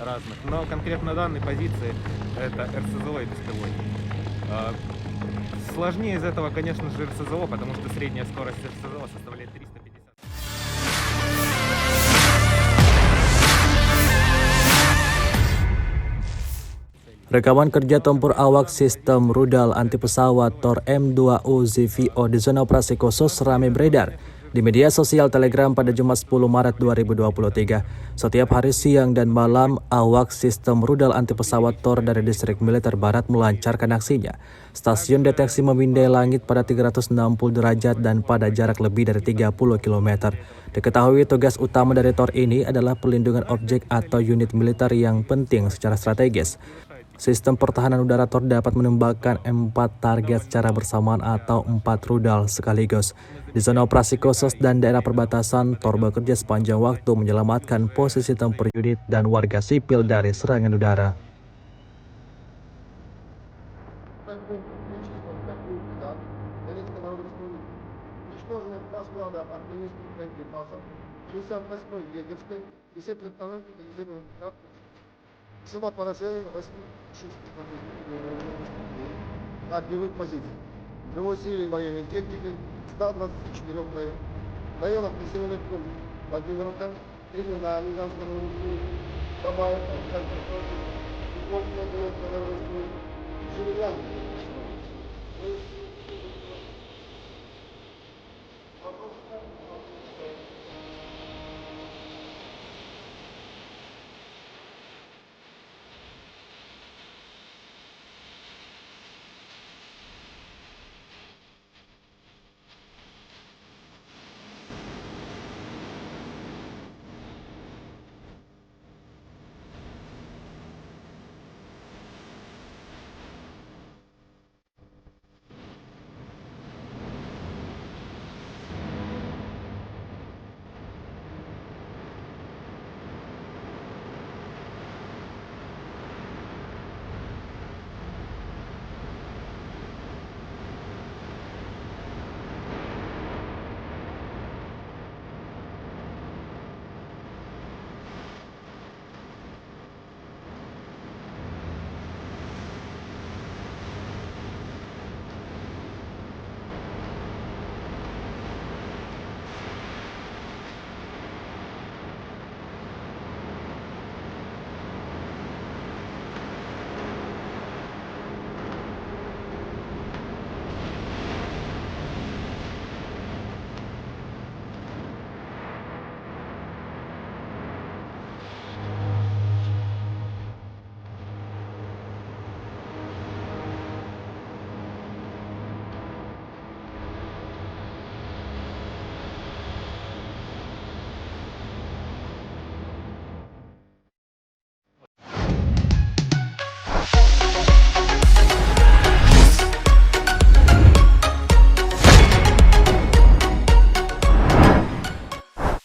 разных. Но конкретно данной позиции это РСЗО и беспилотник. А, Сложнее из этого, конечно же, РСЗО, потому что средняя скорость РСЗО составляет 350. Rekaman kerja tempur awak sistem rudal anti pesawat Tor M2U ZVO di zona operasi khusus ramai beredar di media sosial Telegram pada Jumat 10 Maret 2023. Setiap hari siang dan malam, awak sistem rudal anti pesawat Tor dari distrik militer barat melancarkan aksinya. Stasiun deteksi memindai langit pada 360 derajat dan pada jarak lebih dari 30 km. Diketahui tugas utama dari Tor ini adalah perlindungan objek atau unit militer yang penting secara strategis. Sistem pertahanan udara Tor dapat menembakkan 4 target secara bersamaan atau 4 rudal sekaligus. Di zona operasi khusus dan daerah perbatasan, Tor bekerja sepanjang waktu menyelamatkan posisi tempur unit dan warga sipil dari serangan udara. Отбивают позиции. Его силы военной техники 124 районах населенных пунктов. Владимировка, именно Луганском районе, Кабаев, Железянка.